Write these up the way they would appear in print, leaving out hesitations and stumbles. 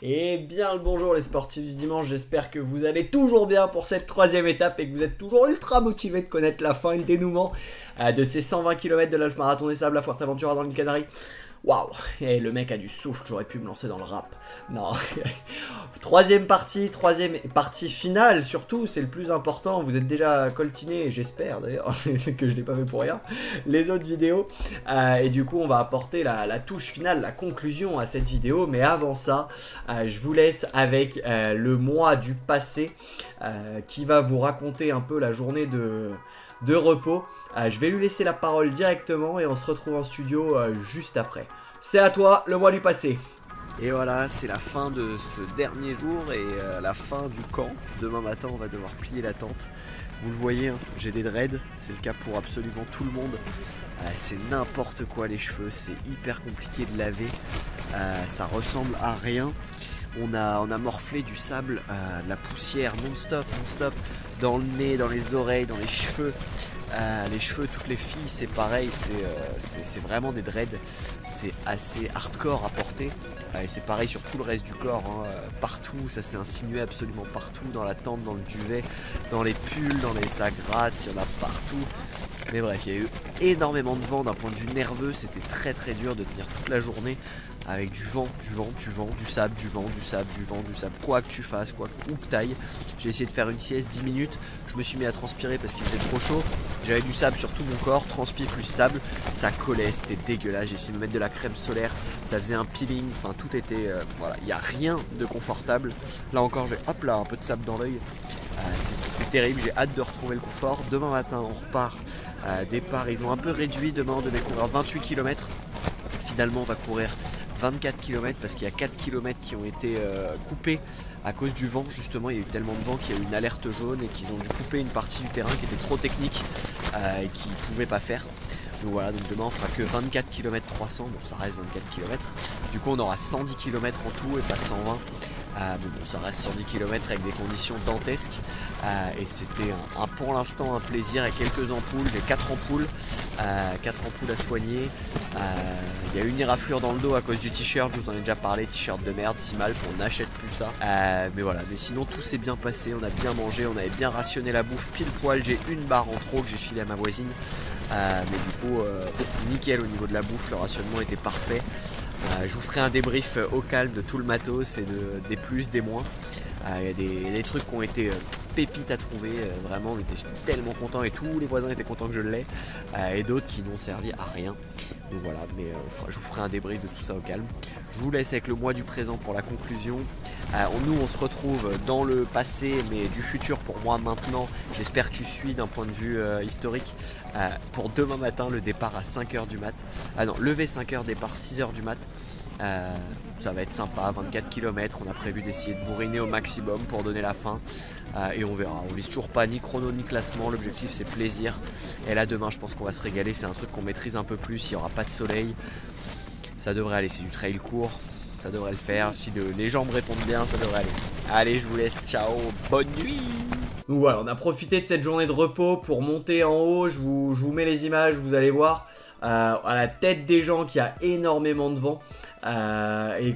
Et bien le bonjour les sportifs du dimanche, j'espère que vous allez toujours bien pour cette troisième étape et que vous êtes toujours ultra motivés de connaître la fin et le dénouement de ces 120 km de l'Half Marathon des Sables à Fuerteventura dans l'île Canaries. Waouh, et le mec a du souffle, j'aurais pu me lancer dans le rap. Non, troisième partie finale surtout, c'est le plus important. Vous êtes déjà coltiné, j'espère d'ailleurs que je l'ai pas fait pour rien, les autres vidéos. Et du coup on va apporter la touche finale, la conclusion à cette vidéo. Mais avant ça, je vous laisse avec le mois du passé qui va vous raconter un peu la journée de repos. Je vais lui laisser la parole directement et on se retrouve en studio juste après. C'est à toi, le mois du passé. Et voilà, c'est la fin de ce dernier jour et la fin du camp. Demain matin, on va devoir plier la tente. Vous le voyez, hein, j'ai des dreads, c'est le cas pour absolument tout le monde. C'est n'importe quoi les cheveux, c'est hyper compliqué de laver. Ça ressemble à rien. On a morflé du sable, de la poussière non-stop, dans le nez, dans les oreilles, dans les cheveux. Les cheveux, toutes les filles, c'est pareil, c'est vraiment des dreads. C'est assez hardcore à porter. Et c'est pareil sur tout le reste du corps, hein. Partout, ça s'est insinué absolument partout, dans la tente, dans le duvet, dans les pulls, ça gratte, il y en a partout. Mais bref, il y a eu énormément de vent d'un point de vue nerveux, c'était très dur de tenir toute la journée avec du vent, du sable, du vent, du sable, quoi que tu fasses, où que t'ailles. J'ai essayé de faire une sieste 10 minutes, je me suis mis à transpirer parce qu'il faisait trop chaud, j'avais du sable sur tout mon corps, transpire plus sable, ça collait, c'était dégueulasse, j'ai essayé de me mettre de la crème solaire, ça faisait un peeling, enfin tout était, voilà, il n'y a rien de confortable. Là encore j'ai, hop là, un peu de sable dans l'œil, c'est terrible, j'ai hâte de retrouver le confort. Demain matin on repart, départ, ils ont un peu réduit, demain on devait courir 28 km, finalement on va courir 24 km parce qu'il y a 4 km qui ont été coupés à cause du vent. Justement, il y a eu tellement de vent qu'il y a eu une alerte jaune et qu'ils ont dû couper une partie du terrain qui était trop technique et qu'ils ne pouvaient pas faire. Donc voilà, donc demain on fera que 24 km 300, bon ça reste 24 km. Du coup on aura 110 km en tout et pas 120. Mais bon, ça reste 110 km avec des conditions dantesques et c'était pour l'instant un plaisir. Et quelques ampoules, j'ai 4 ampoules à soigner. Il y a une éraflure dans le dos à cause du t-shirt, je vous en ai déjà parlé, t-shirt de merde, si mal qu'on n'achète plus ça. Mais voilà, mais sinon tout s'est bien passé, on a bien mangé, on avait bien rationné la bouffe pile poil. J'ai une barre en trop que j'ai filé à ma voisine, mais du coup nickel au niveau de la bouffe, le rationnement était parfait. Je vous ferai un débrief au calme de tout le matos et des plus, des moins. Il y a des trucs qui ont été pépites à trouver, vraiment on était tellement contents et tous les voisins étaient contents que je l'ai, et d'autres qui n'ont servi à rien. Donc voilà, mais je vous ferai un débrief de tout ça au calme. Je vous laisse avec le mois du présent pour la conclusion. Nous on se retrouve dans le passé mais du futur pour moi maintenant. J'espère que tu suis d'un point de vue historique. Pour demain matin le départ à 5h du mat. Ah non, lever 5h, départ 6h du mat. Ça va être sympa, 24 km, on a prévu d'essayer de bourriner au maximum pour donner la fin et on verra, on vise toujours pas ni chrono ni classement, l'objectif c'est plaisir. Et là demain je pense qu'on va se régaler, c'est un truc qu'on maîtrise un peu plus, il n'y aura pas de soleil, ça devrait aller, c'est du trail court, ça devrait le faire, si les jambes répondent bien ça devrait aller. Allez je vous laisse, ciao, bonne nuit. Donc voilà, on a profité de cette journée de repos pour monter en haut, je vous mets les images, vous allez voir, à la tête des gens qu'il y a énormément de vent. Et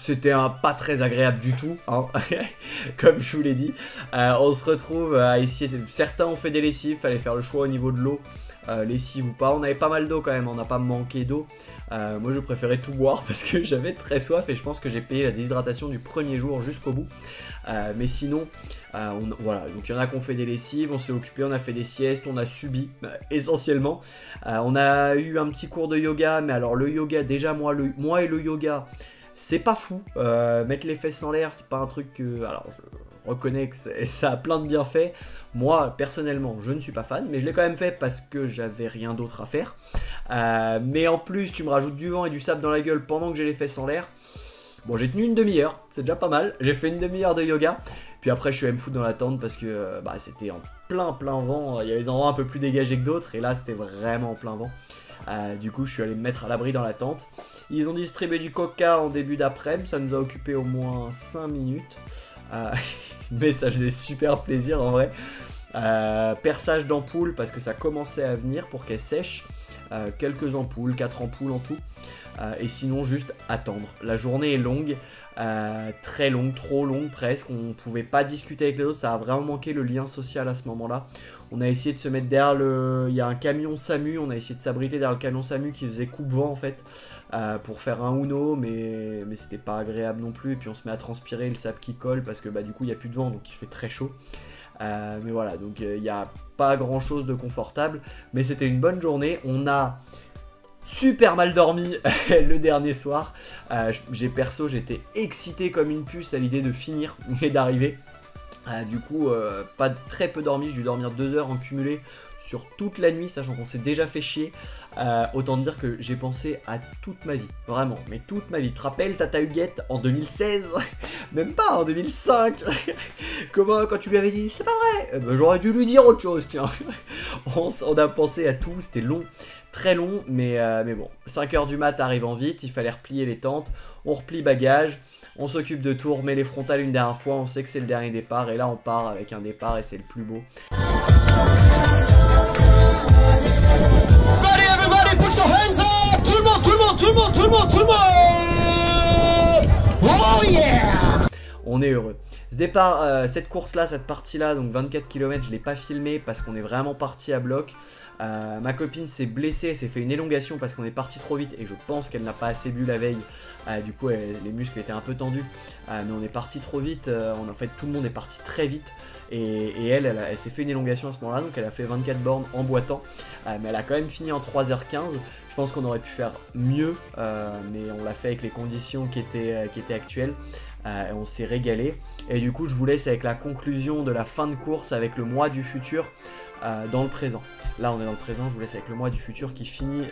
c'était pas très agréable du tout, hein, comme je vous l'ai dit. On se retrouve à essayer certains ont fait des lessives, fallait faire le choix au niveau de l'eau, lessive ou pas. On avait pas mal d'eau quand même, on n'a pas manqué d'eau. Moi je préférais tout boire parce que j'avais très soif et je pense que j'ai payé la déshydratation du premier jour jusqu'au bout. Mais sinon voilà, donc il y en a qui ont fait des lessives, on s'est occupé, on a fait des siestes, on a subi essentiellement. On a eu un petit cours de yoga, mais alors le yoga déjà moi et le yoga C'est pas fou, mettre les fesses en l'air, c'est pas un truc que... Alors, je reconnais que ça a plein de bienfaits. Moi, personnellement, je ne suis pas fan, mais je l'ai quand même fait parce que j'avais rien d'autre à faire. Mais en plus, tu me rajoutes du vent et du sable dans la gueule pendant que j'ai les fesses en l'air. Bon, j'ai tenu une demi-heure, c'est déjà pas mal. J'ai fait une demi-heure de yoga. Puis après, je suis allé me foutre dans la tente parce que c'était en plein vent. Il y avait des endroits un peu plus dégagés que d'autres. Et là, c'était vraiment en plein vent. Du coup, je suis allé me mettre à l'abri dans la tente. Ils ont distribué du coca en début d'après-midi. Ça nous a occupé au moins 5 minutes. Mais ça faisait super plaisir en vrai. Perçage d'ampoules parce que ça commençait à venir pour qu'elles sèchent. Quelques ampoules, 4 ampoules en tout. Et sinon, juste attendre. La journée est longue. Très longue, trop longue presque. On pouvait pas discuter avec les autres. Ça a vraiment manqué le lien social à ce moment-là. On a essayé de se mettre derrière le... Il y a un camion SAMU, on a essayé de s'abriter derrière le camion SAMU qui faisait coupe-vent en fait, pour faire un Uno, mais c'était pas agréable non plus. Et puis on se met à transpirer, le sable qui colle, parce que du coup il n'y a plus de vent, donc il fait très chaud. Mais voilà, donc il n'y a pas grand chose de confortable, mais c'était une bonne journée. On a super mal dormi le dernier soir. J'étais excité comme une puce à l'idée de finir et d'arriver. Du coup, pas très peu dormi, j'ai dû dormir 2 heures en cumulé sur toute la nuit, sachant qu'on s'est déjà fait chier. Autant dire que j'ai pensé à toute ma vie, vraiment, mais toute ma vie. Tu te rappelles Tata Huguette en 2016? Même pas en 2005. Comment, quand tu lui avais dit c'est pas vrai, j'aurais dû lui dire autre chose, tiens. On a pensé à tout, c'était long, très long, mais bon. 5 heures du mat arrivant vite, il fallait replier les tentes, on replie bagages. On s'occupe de tout, on remet les frontales une dernière fois, on sait que c'est le dernier départ, et là on part avec un départ et c'est le plus beau. Everybody, put your hands up! Tout le monde, tout le monde, tout le monde, tout le monde, tout le monde! Oh yeah! On est heureux. Ce départ, cette course-là, cette partie-là, donc 24 km, je ne l'ai pas filmé parce qu'on est vraiment parti à bloc. Ma copine s'est blessée, s'est fait une élongation parce qu'on est parti trop vite et je pense qu'elle n'a pas assez bu la veille. Du coup, les muscles étaient un peu tendus, mais on est parti trop vite. En fait, tout le monde est parti très vite et elle s'est fait une élongation à ce moment-là, donc elle a fait 24 bornes en boitant, mais elle a quand même fini en 3h15. Je pense qu'on aurait pu faire mieux, mais on l'a fait avec les conditions qui étaient actuelles. On s'est régalé et du coup je vous laisse avec la conclusion de la fin de course avec le mois du futur dans le présent. Là on est dans le présent, je vous laisse avec le mois du futur qui finit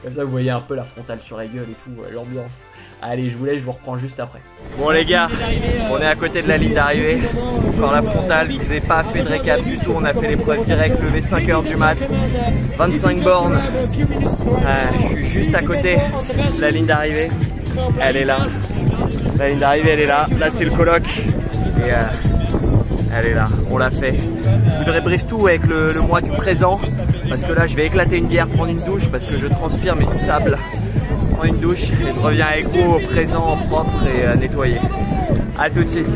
comme ça vous voyez un peu la frontale sur la gueule et tout, l'ambiance. Allez, je vous laisse, je vous reprends juste après. Bon les gars, on est à côté de la ligne d'arrivée, encore la frontale, je vous ai pas fait de récap du tout, on a fait l'épreuve directe, levé 5 heures du mat, 25 bornes, je suis juste à côté de la ligne d'arrivée, elle est là. La ligne d'arrivée elle est là, là c'est le coloc et elle est là, on l'a fait. Je voudrais brief tout avec le mois du présent parce que là je vais éclater une bière, prendre une douche parce que je transpire mais du sable. Prendre une douche et je reviens avec vous au présent propre et nettoyé. A tout de suite.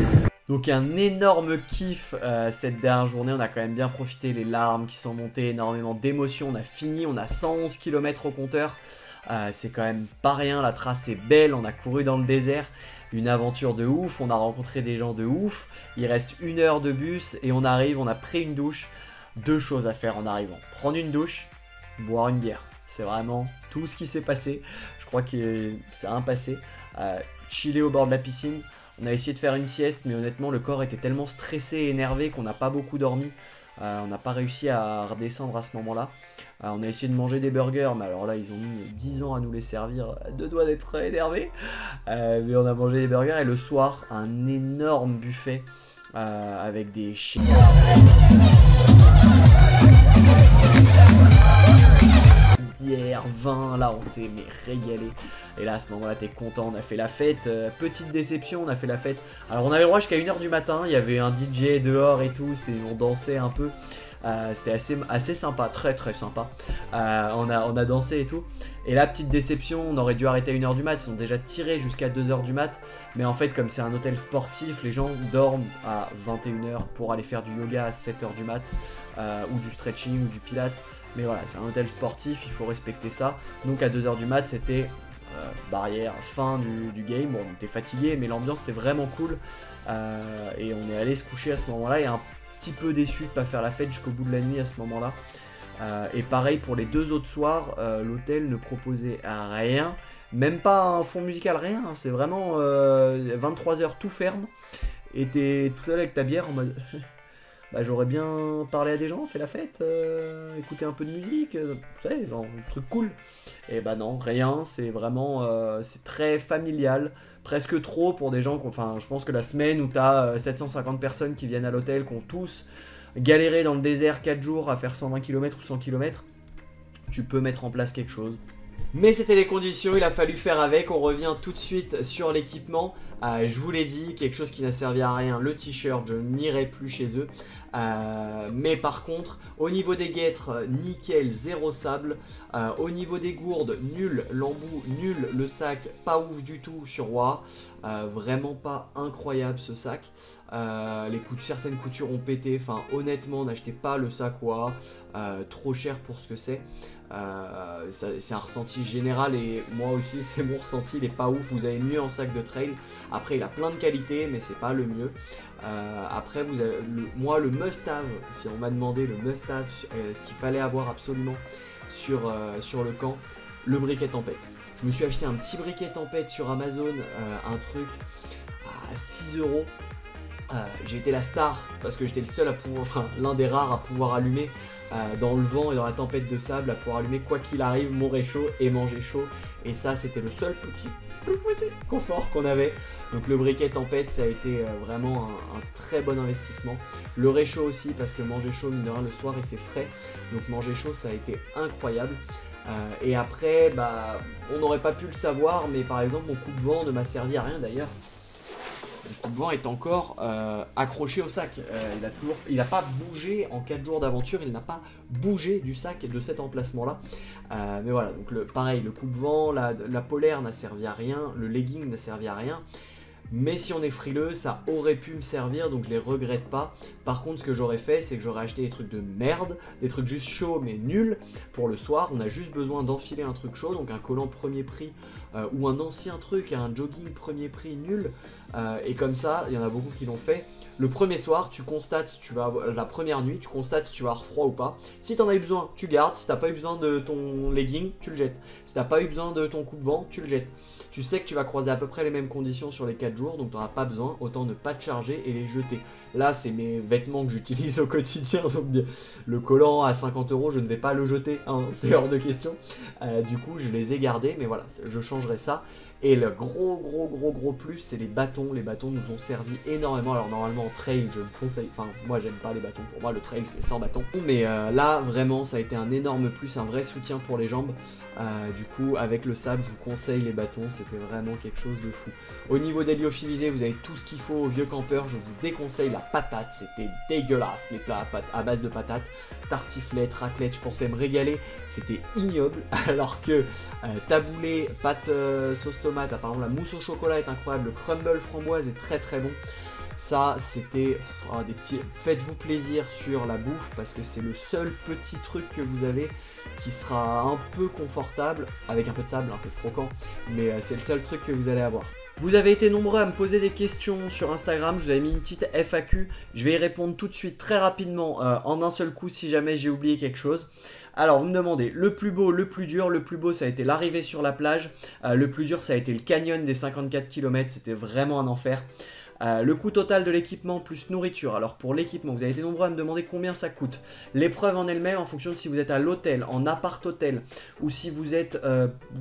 Donc un énorme kiff cette dernière journée, on a quand même bien profité, les larmes qui sont montées, énormément d'émotions, on a fini, on a 111 km au compteur. C'est quand même pas rien, la trace est belle, on a couru dans le désert, une aventure de ouf, on a rencontré des gens de ouf, il reste 1 heure de bus et on arrive, on a pris une douche, 2 choses à faire en arrivant, prendre une douche, boire une bière, c'est vraiment tout ce qui s'est passé, je crois que c'est un passé, chiller au bord de la piscine, on a essayé de faire une sieste mais honnêtement le corps était tellement stressé et énervé qu'on n'a pas beaucoup dormi. On n'a pas réussi à redescendre à ce moment-là. On a essayé de manger des burgers, mais alors là, ils ont mis 10 ans à nous les servir, 2 doigts d'être énervés. Mais on a mangé des burgers et le soir, un énorme buffet avec des chiens. Bière, vin, là on s'est régalé. Et là à ce moment-là t'es content, on a fait la fête, petite déception, on a fait la fête. Alors on avait le droit jusqu'à 1h du matin, il y avait un DJ dehors et tout, on dansait un peu. C'était assez sympa, très sympa. On a dansé et tout. Et là petite déception, on aurait dû arrêter à 1h du mat, ils sont déjà tirés jusqu'à 2h du mat. Mais en fait comme c'est un hôtel sportif, les gens dorment à 21h pour aller faire du yoga à 7h du mat. Ou du stretching ou du pilates. Mais voilà, c'est un hôtel sportif, il faut respecter ça. Donc à 2h du mat, c'était barrière, fin du game. Bon, on était fatigué, mais l'ambiance était vraiment cool. Et on est allé se coucher à ce moment-là. Et un petit peu déçu de ne pas faire la fête jusqu'au bout de la nuit à ce moment-là. Et pareil pour les 2 autres soirs, l'hôtel ne proposait rien. Même pas un fond musical, rien. C'est vraiment 23h tout ferme. Et t'es tout seul avec ta bière en mode... Bah j'aurais bien parlé à des gens, fait la fête, écouter un peu de musique, vous savez, genre un truc cool. Et bah non, rien, c'est vraiment, c'est très familial, presque trop pour des gens, enfin je pense que la semaine où t'as 750 personnes qui viennent à l'hôtel, qui ont tous galéré dans le désert 4 jours à faire 120 km ou 100 km, tu peux mettre en place quelque chose. Mais c'était les conditions, il a fallu faire avec. On revient tout de suite sur l'équipement. Je vous l'ai dit, quelque chose qui n'a servi à rien, le t-shirt, je n'irai plus chez eux. Mais par contre, au niveau des guêtres, nickel, zéro sable. Au niveau des gourdes, nul, l'embout, nul, le sac, pas ouf du tout sur WoW. Vraiment pas incroyable ce sac. Certaines coutures ont pété. Enfin, honnêtement, n'achetez pas le sac WoW. Trop cher pour ce que c'est. C'est un ressenti général et moi aussi c'est mon ressenti, il est pas ouf. Vous avez mieux en sac de trail. Après il a plein de qualités mais c'est pas le mieux. Après vous avez moi le must-have, si on m'a demandé le must-have, ce qu'il fallait avoir absolument sur le camp, le briquet tempête. Je me suis acheté un petit briquet tempête sur Amazon, un truc à 6 €. J'ai été la star parce que j'étais le seul à pouvoir, enfin l'un des rares à pouvoir allumer dans le vent et dans la tempête de sable, à pouvoir allumer quoi qu'il arrive mon réchaud et manger chaud. Et ça c'était le seul petit confort qu'on avait. Donc le briquet tempête ça a été vraiment un très bon investissement. Le réchaud aussi parce que manger chaud mine de rien le soir il fait frais. Donc manger chaud ça a été incroyable. Et après bah on n'aurait pas pu le savoir mais par exemple mon coup de vent ne m'a servi à rien d'ailleurs. Le coup de vent est encore accroché au sac. Il n'a pas bougé en 4 jours d'aventure, il n'a pas bougé du sac de cet emplacement-là. Mais voilà, donc pareil, le coup de vent, la polaire n'a servi à rien, le legging n'a servi à rien. Mais si on est frileux, ça aurait pu me servir, donc je les regrette pas. Par contre, ce que j'aurais fait, c'est que j'aurais acheté des trucs de merde, des trucs juste chauds mais nuls pour le soir. On a juste besoin d'enfiler un truc chaud, donc un collant premier prix ou un ancien truc, un jogging premier prix nul. Et comme ça, il y en a beaucoup qui l'ont fait. Le premier soir, tu constates si tu vas avoir, la première nuit, tu constates si tu vas avoir froid ou pas. Si tu en as eu besoin, tu gardes. Si tu n'as pas eu besoin de ton legging, tu le jettes. Si tu n'as pas eu besoin de ton coup de vent, tu le jettes. Tu sais que tu vas croiser à peu près les mêmes conditions sur les 4 jours, donc tu n'en as pas besoin, autant ne pas te charger et les jeter. Là, c'est mes vêtements que j'utilise au quotidien, donc le collant à 50 €, je ne vais pas le jeter, hein, c'est hors de question. Du coup, je les ai gardés, mais voilà, je changerai ça. Et le gros plus, c'est les bâtons. Les bâtons nous ont servi énormément. Alors normalement en trail, je le conseille. Enfin, moi j'aime pas les bâtons. Pour moi, le trail c'est sans bâton. Mais là, vraiment, ça a été un énorme plus, un vrai soutien pour les jambes. Du coup, avec le sable, je vous conseille les bâtons. C'était vraiment quelque chose de fou. Au niveau des lyophilisés, vous avez tout ce qu'il faut aux vieux campeurs. Je vous déconseille la patate. C'était dégueulasse, les plats à base de patates. Tartiflette, raclette, je pensais me régaler. C'était ignoble. Alors que taboulé, pâte sauce tomate, apparemment la mousse au chocolat est incroyable, le crumble framboise est très bon. Ça c'était des petits... Faites-vous plaisir sur la bouffe parce que c'est le seul petit truc que vous avez qui sera un peu confortable, avec un peu de sable, un peu de croquant, mais c'est le seul truc que vous allez avoir. Vous avez été nombreux à me poser des questions sur Instagram, je vous avais mis une petite FAQ, je vais y répondre tout de suite très rapidement en un seul coup si jamais j'ai oublié quelque chose. Alors vous me demandez le plus beau, le plus dur. Le plus beau ça a été l'arrivée sur la plage, le plus dur ça a été le canyon des 54 km, c'était vraiment un enfer. Le coût total de l'équipement plus nourriture. Alors pour l'équipement, vous avez été nombreux à me demander combien ça coûte. L'épreuve en elle-même, en fonction de si vous êtes à l'hôtel, en appart-hôtel, ou si vous êtes,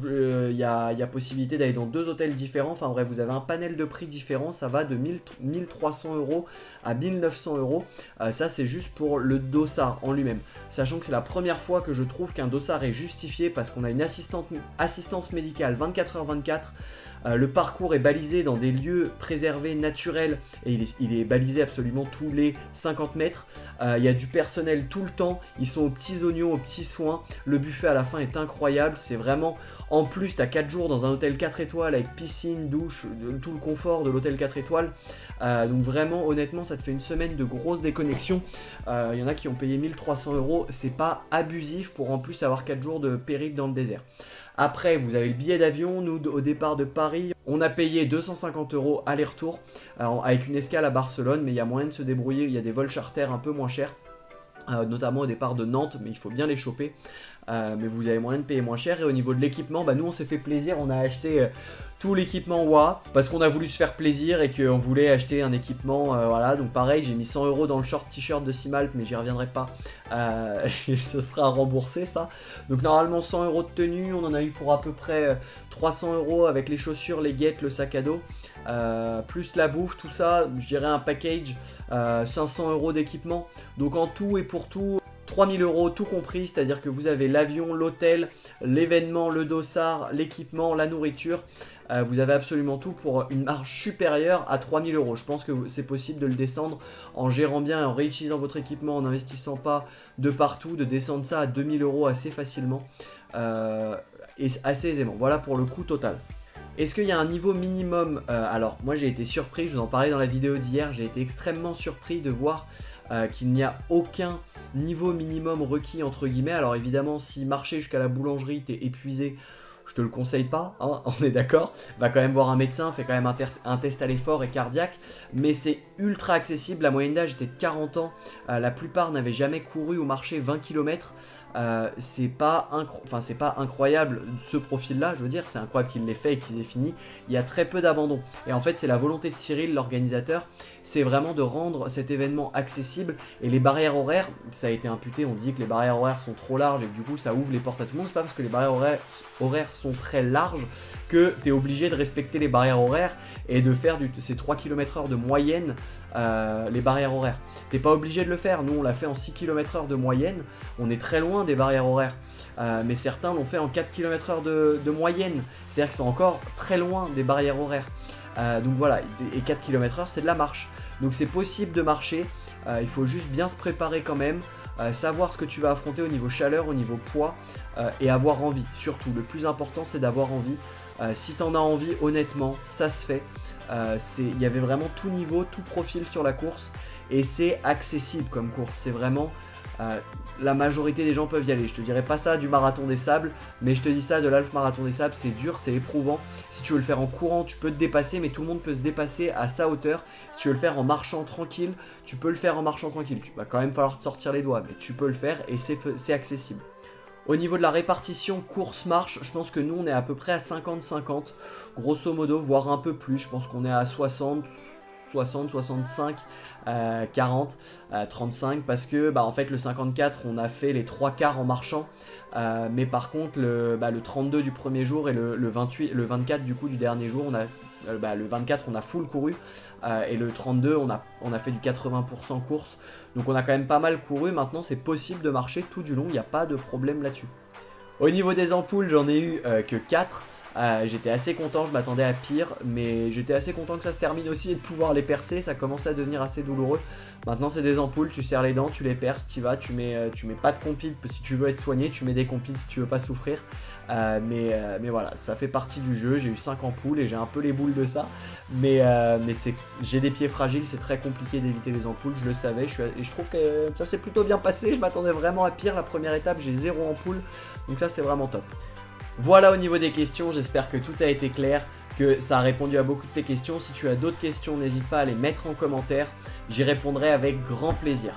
y a possibilité d'aller dans 2 hôtels différents. Enfin bref, vous avez un panel de prix différents. Ça va de 1300 € à 1900 €. Ça c'est juste pour le dossard en lui-même. Sachant que c'est la première fois que je trouve qu'un dossard est justifié parce qu'on a une assistance médicale 24h24. Le parcours est balisé dans des lieux préservés naturels et il est balisé absolument tous les 50 mètres. Il y a du personnel tout le temps, ils sont aux petits oignons, aux petits soins. Le buffet à la fin est incroyable, c'est vraiment... En plus, tu as 4 jours dans un hôtel 4 étoiles avec piscine, douche, tout le confort de l'hôtel 4 étoiles. Donc vraiment, honnêtement, ça te fait une semaine de grosse déconnexion. Il y en a qui ont payé 1300 €, c'est pas abusif pour en plus avoir 4 jours de périple dans le désert. Après, vous avez le billet d'avion. Nous, au départ de Paris, on a payé 250 € aller-retour avec une escale à Barcelone, mais il y a moyen de se débrouiller. Il y a des vols charter un peu moins chers, notamment au départ de Nantes, mais il faut bien les choper. mais vous avez moyen de payer moins cher. Et au niveau de l'équipement, bah, nous on s'est fait plaisir, on a acheté tout l'équipement WA parce qu'on a voulu se faire plaisir et qu'on voulait acheter un équipement, voilà. Donc pareil, j'ai mis 100 € dans le short t-shirt de Simalp, mais j'y reviendrai pas, ce sera remboursé ça. Donc normalement 100 € de tenue, on en a eu pour à peu près 300 € avec les chaussures, les guettes, le sac à dos, plus la bouffe, tout ça, je dirais un package, 500 € d'équipement. Donc en tout et pour tout, 3000 € tout compris, c'est-à-dire que vous avez l'avion, l'hôtel, l'événement, le dossard, l'équipement, la nourriture. Vous avez absolument tout pour une marge supérieure à 3000 €. Je pense que c'est possible de le descendre en gérant bien et en réutilisant votre équipement, en n'investissant pas de partout, de descendre ça à 2000 € assez facilement et assez aisément. Voilà pour le coût total. Est-ce qu'il y a un niveau minimum? Alors moi j'ai été surpris, je vous en parlais dans la vidéo d'hier, j'ai été extrêmement surpris de voir qu'il n'y a aucun niveau minimum requis entre guillemets. Alors évidemment si marcher jusqu'à la boulangerie t'es épuisé, je te le conseille pas, hein, on est d'accord. Va quand même voir un médecin, fait quand même un test à l'effort et cardiaque. Mais c'est ultra accessible, la moyenne d'âge était de 40 ans. La plupart n'avaient jamais couru ou marché 20 km. C'est pas incroyable ce profil-là, je veux dire, c'est incroyable qu'ils l'aient fait et qu'ils aient fini. Il y a très peu d'abandon. Et en fait, c'est la volonté de Cyril, l'organisateur, c'est vraiment de rendre cet événement accessible. Et les barrières horaires, ça a été imputé, on dit que les barrières horaires sont trop larges et que du coup ça ouvre les portes à tout le monde. C'est pas parce que les barrières horaires sont très larges que tu es obligé de respecter les barrières horaires et de faire ces 3 km/h de moyenne, les barrières horaires. T'es pas obligé de le faire, nous on l'a fait en 6 km/h de moyenne, on est très loin des barrières horaires, mais certains l'ont fait en 4 km/h de moyenne, c'est-à-dire qu'ils sont encore très loin des barrières horaires. Donc voilà, et 4 km/h c'est de la marche, donc c'est possible de marcher, il faut juste bien se préparer quand même, savoir ce que tu vas affronter au niveau chaleur, au niveau poids, et avoir envie, surtout, le plus important c'est d'avoir envie. Si tu en as envie, honnêtement, ça se fait. Il y avait vraiment tout niveau, tout profil sur la course et c'est accessible comme course. C'est vraiment la majorité des gens peuvent y aller. Je te dirais pas ça du marathon des sables, mais je te dis ça de l'Half Marathon des sables. C'est dur, c'est éprouvant. Si tu veux le faire en courant, tu peux te dépasser, mais tout le monde peut se dépasser à sa hauteur. Si tu veux le faire en marchant tranquille, tu peux le faire en marchant tranquille. Tu vas quand même falloir te sortir les doigts, mais tu peux le faire et c'est accessible. Au niveau de la répartition course-marche, je pense que nous on est à peu près à 50-50, grosso modo, voire un peu plus. Je pense qu'on est à 60, 65, 40, 35 parce que en fait le 54 on a fait les 3 quarts en marchant, mais par contre le 32 du premier jour et le 24 du coup du dernier jour, on a le 24 on a full couru, et le 32 on a fait du 80% course, donc on a quand même pas mal couru. Maintenant c'est possible de marcher tout du long, il n'y a pas de problème là-dessus. Au niveau des ampoules, j'en ai eu que 4. J'étais assez content, je m'attendais à pire, mais j'étais assez content que ça se termine aussi et de pouvoir les percer. Ça commençait à devenir assez douloureux. Maintenant c'est des ampoules, tu serres les dents, tu les perces, tu vas, tu mets pas de compiles si tu veux être soigné, tu mets des compiles si tu veux pas souffrir. Mais voilà, ça fait partie du jeu. J'ai eu 5 ampoules et j'ai un peu les boules de ça, mais j'ai des pieds fragiles, c'est très compliqué d'éviter les ampoules, je le savais, et je trouve que ça s'est plutôt bien passé. Je m'attendais vraiment à pire. La première étape j'ai 0 ampoule, donc ça c'est vraiment top. Voilà au niveau des questions, j'espère que tout a été clair, que ça a répondu à beaucoup de tes questions. Si tu as d'autres questions, n'hésite pas à les mettre en commentaire, j'y répondrai avec grand plaisir.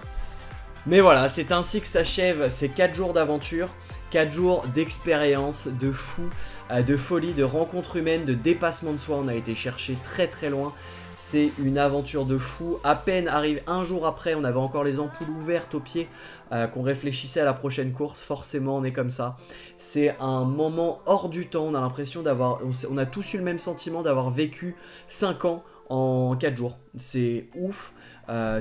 Mais voilà, c'est ainsi que s'achèvent ces 4 jours d'aventure, 4 jours d'expérience, de fou, de folie, de rencontres humaines, de dépassement de soi. On a été chercher très très loin. C'est une aventure de fou. À peine arrive un jour après, on avait encore les ampoules ouvertes aux pieds, qu'on réfléchissait à la prochaine course. Forcément, on est comme ça. C'est un moment hors du temps. On a l'impression on a tous eu le même sentiment d'avoir vécu 5 ans en 4 jours. C'est ouf.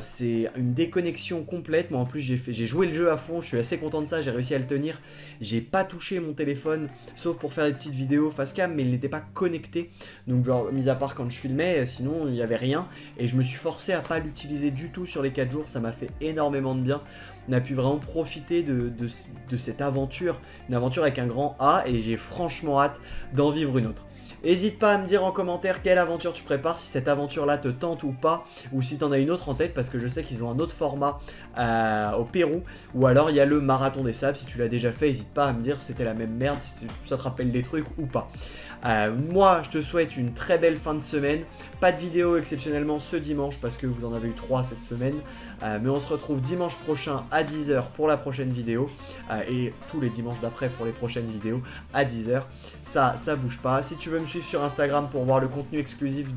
C'est une déconnexion complète. Moi en plus j'ai joué le jeu à fond, je suis assez content de ça, j'ai réussi à le tenir. J'ai pas touché mon téléphone sauf pour faire des petites vidéos face cam, mais il n'était pas connecté, donc genre mis à part quand je filmais, sinon il n'y avait rien. Et je me suis forcé à pas l'utiliser du tout sur les 4 jours, ça m'a fait énormément de bien. On a pu vraiment profiter de cette aventure, une aventure avec un grand A, et j'ai franchement hâte d'en vivre une autre. N'hésite pas à me dire en commentaire quelle aventure tu prépares, si cette aventure-là te tente ou pas, ou si tu en as une autre en tête, parce que je sais qu'ils ont un autre format au Pérou, ou alors il y a le marathon des sables. Si tu l'as déjà fait, n'hésite pas à me dire si c'était la même merde, si ça te rappelle des trucs ou pas. Moi, je te souhaite une très belle fin de semaine. Pas de vidéo exceptionnellement ce dimanche parce que vous en avez eu 3 cette semaine. Mais on se retrouve dimanche prochain à 10 h pour la prochaine vidéo. Et tous les dimanches d'après pour les prochaines vidéos à 10 h. Ça bouge pas. Si tu veux me suivre sur Instagram pour voir le contenu exclusif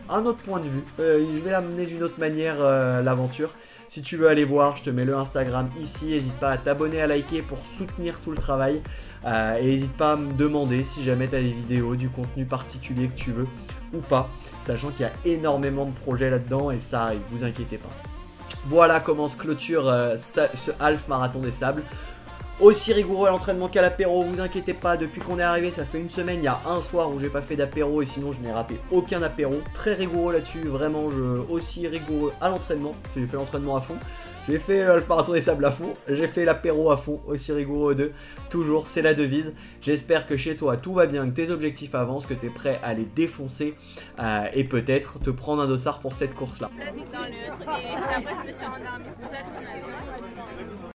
un autre point de vue, je vais l'amener d'une autre manière l'aventure. Si tu veux aller voir, je te mets le Instagram ici. N'hésite pas à t'abonner, à liker pour soutenir tout le travail. Et n'hésite pas à me demander si jamais tu as des vidéos, du contenu particulier que tu veux ou pas. Sachant qu'il y a énormément de projets là-dedans et ça arrive, vous inquiétez pas. Voilà comment se clôture ce half marathon des sables. Aussi rigoureux à l'entraînement qu'à l'apéro, vous inquiétez pas, depuis qu'on est arrivé, ça fait une semaine, il y a un soir où j'ai pas fait d'apéro et sinon je n'ai raté aucun apéro. Très rigoureux là-dessus, vraiment aussi rigoureux à l'entraînement, j'ai fait l'entraînement à fond. J'ai fait le marathon des sables à fond, j'ai fait l'apéro à fond, aussi rigoureux d'eux. Toujours, c'est la devise. J'espère que chez toi tout va bien, que tes objectifs avancent, que tu es prêt à les défoncer et peut-être te prendre un dossard pour cette course-là. Dans le truc, et c'est après que je me suis endormie, c'est ça qu'on a vu.